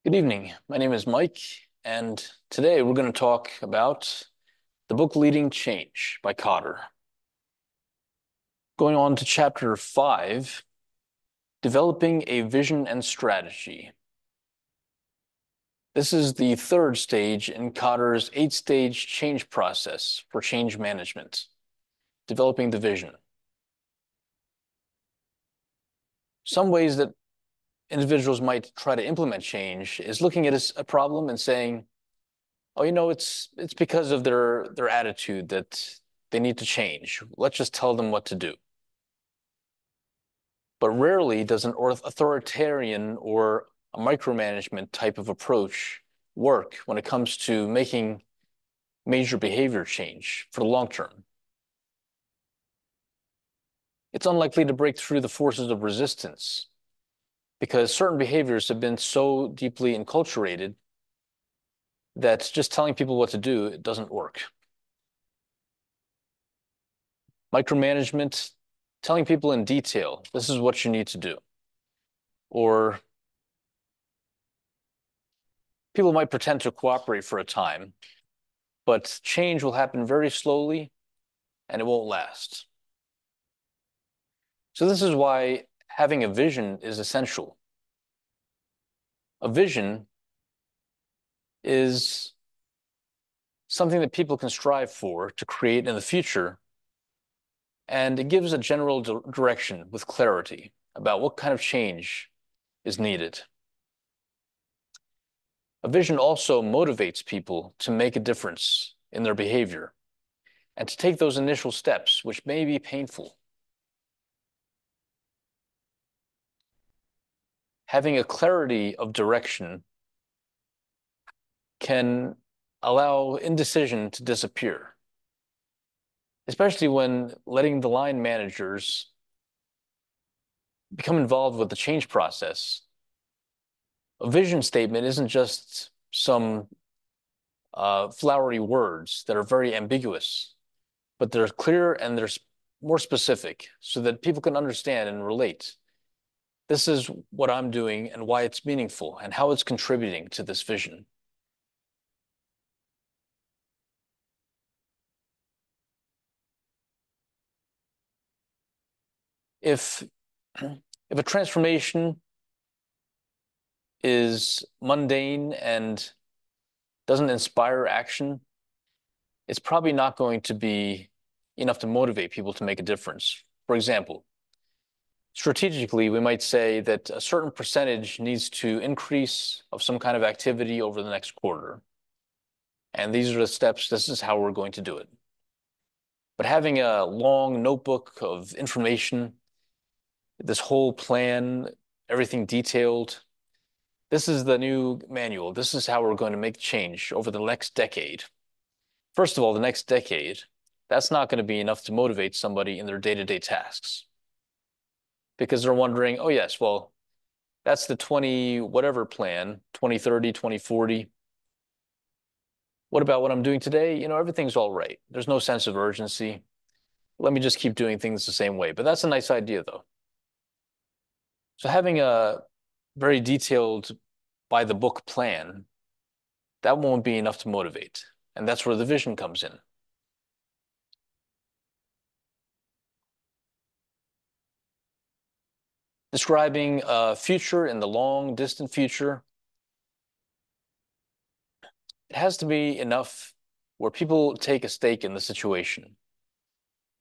Good evening. My name is Mike, and today we're going to talk about the book Leading Change by Kotter. Going on to chapter 5, Developing a Vision and Strategy. This is the third stage in Kotter's 8-stage change process for change management, developing the vision. Some ways that individuals might try to implement change is looking at a problem and saying, oh, it's because of their attitude that they need to change. Let's just tell them what to do. But rarely does an authoritarian or a micromanagement type of approach work when it comes to making major behavior change for the long term. It's unlikely to break through the forces of resistance because certain behaviors have been so deeply enculturated that just telling people what to do, it doesn't work. Micromanagement, telling people in detail, this is what you need to do. Or people might pretend to cooperate for a time, but change will happen very slowly and it won't last. So this is why having a vision is essential. A vision is something that people can strive for to create in the future, and it gives a general direction with clarity about what kind of change is needed. A vision also motivates people to make a difference in their behavior and to take those initial steps, which may be painful. Having a clarity of direction can allow indecision to disappear, especially when letting the line managers become involved with the change process. A vision statement isn't just some flowery words that are very ambiguous, but they're clear and they're more specific so that people can understand and relate. This is what I'm doing and why it's meaningful and how it's contributing to this vision. If if a transformation is mundane and doesn't inspire action, it's probably not going to be enough to motivate people to make a difference. For example, strategically, we might say that a certain percentage needs to increase of some kind of activity over the next quarter. And these are the steps, this is how we're going to do it. But having a long notebook of information, this whole plan, everything detailed, this is the new manual. This is how we're going to make change over the next decade. First of all, the next decade, that's not going to be enough to motivate somebody in their day-to-day tasks. Because they're wondering, oh yes, well, that's the 20 whatever plan, 2030, 2040. What about what I'm doing today? Everything's all right. There's no sense of urgency. Let me just keep doing things the same way. But that's a nice idea, though. So having a very detailed by the book plan, that won't be enough to motivate. And that's where the vision comes in. Describing a future in the long, distant future, it has to be enough where people take a stake in the situation.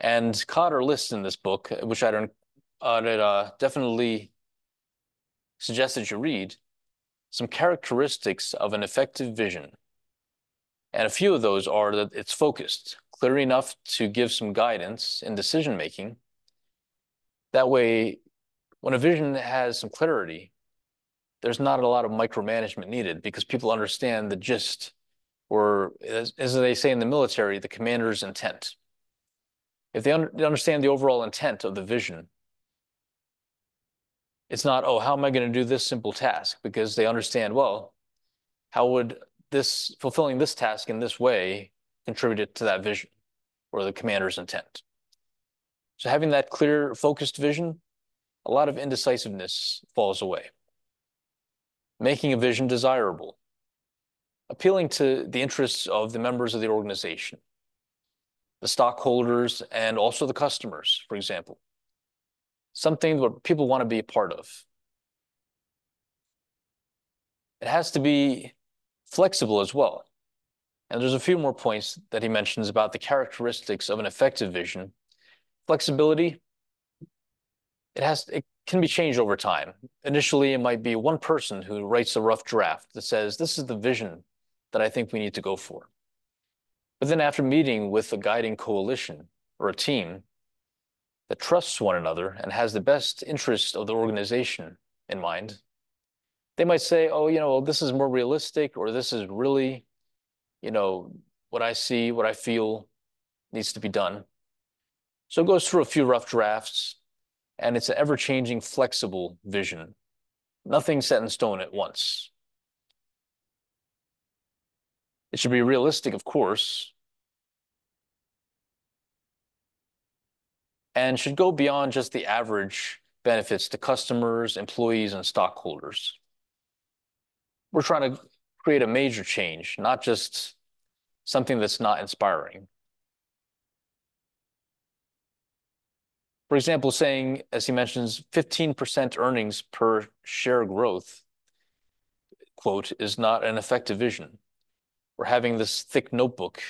And Kotter lists in this book, which I definitely suggest that you read, some characteristics of an effective vision. And a few of those are that it's focused, clear enough to give some guidance in decision making. That way, when a vision has some clarity, there's not a lot of micromanagement needed because people understand the gist, or as they say in the military, the commander's intent. If they understand the overall intent of the vision, it's not, oh, how am I going to do this simple task? Because they understand, well, how would fulfilling this task in this way contribute to that vision or the commander's intent? So having that clear, focused vision, a lot of indecisiveness falls away. making a vision desirable, appealing to the interests of the members of the organization, the stockholders, and also the customers, for example. Something that people want to be a part of. It has to be flexible as well. And there's a few more points that he mentions about the characteristics of an effective vision. Flexibility, it can be changed over time. Initially, it might be one person who writes a rough draft that says, this is the vision that I think we need to go for. But then after meeting with a guiding coalition or a team that trusts one another and has the best interest of the organization in mind, they might say, oh, this is more realistic, or this is really, what I see, what I feel needs to be done. So it goes through a few rough drafts, and it's an ever-changing, flexible vision. Nothing set in stone at once. It should be realistic, of course, and should go beyond just the average benefits to customers, employees, and stockholders. We're trying to create a major change, not just something that's not inspiring. For example, saying, as he mentions, 15% earnings per share growth, quote, is not an effective vision. Or having this thick notebook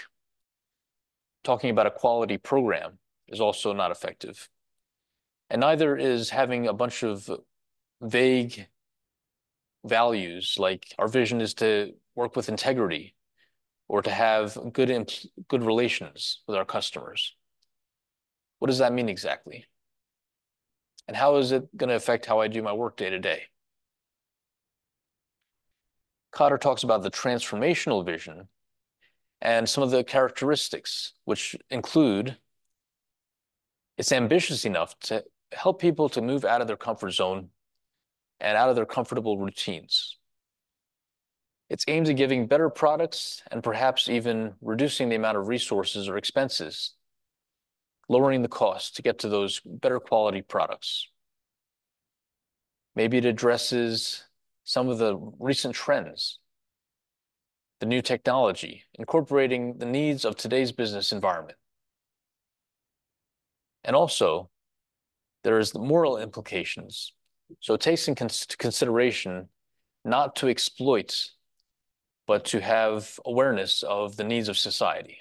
talking about a quality program is also not effective. And neither is having a bunch of vague values, like our vision is to work with integrity or to have good relations with our customers. What does that mean exactly? And how is it going to affect how I do my work day to day? Kotter talks about the transformational vision and some of the characteristics, which include it's ambitious enough to help people to move out of their comfort zone and out of their comfortable routines. It's aimed at giving better products and perhaps even reducing the amount of resources or expenses, lowering the cost to get to those better quality products. Maybe it addresses some of the recent trends, the new technology, incorporating the needs of today's business environment. And also, there's the moral implications. So it takes into consideration not to exploit, but to have awareness of the needs of society.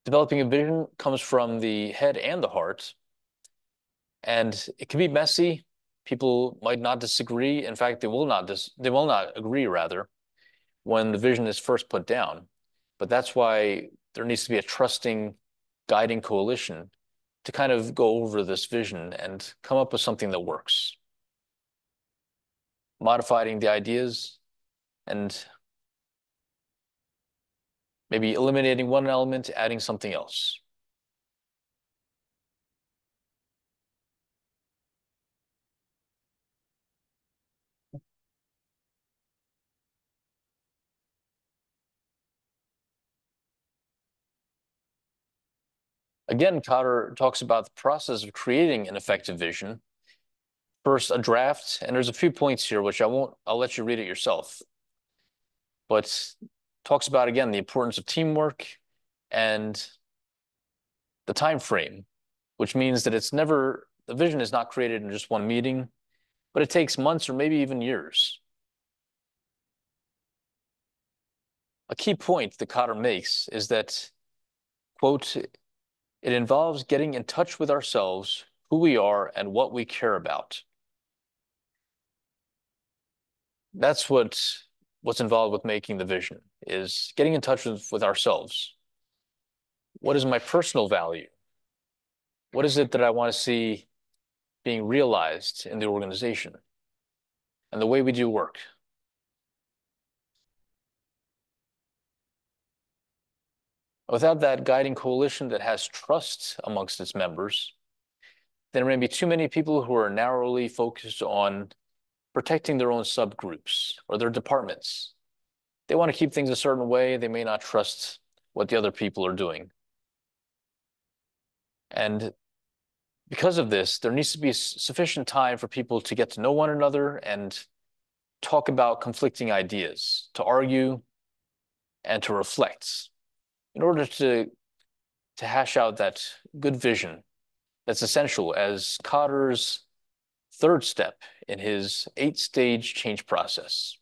Developing a vision comes from the head and the heart, and it can be messy. People might not disagree. In fact, they will not agree rather when the vision is first put down. But that's why there needs to be a trusting, guiding coalition to kind of go over this vision and come up with something that works. Modifying the ideas and maybe eliminating one element, adding something else. Again, Kotter talks about the process of creating an effective vision. First, a draft, and there's a few points here which I'll let you read it yourself. But talks about, again, the importance of teamwork and the time frame, which means that the vision is not created in just one meeting, but it takes months or maybe even years. A key point that Kotter makes is that, quote, it involves getting in touch with ourselves, who we are, and what we care about. That's what's involved with making the vision, is getting in touch with ourselves. What is my personal value? What is it that I want to see being realized in the organization and the way we do work? Without that guiding coalition that has trust amongst its members, there may be too many people who are narrowly focused on protecting their own subgroups or their departments. They want to keep things a certain way. They may not trust what the other people are doing. And Because of this, there needs to be sufficient time for people to get to know one another and talk about conflicting ideas, to argue and to reflect in order to hash out that good vision that's essential as Kotter's third step in his 8-stage change process.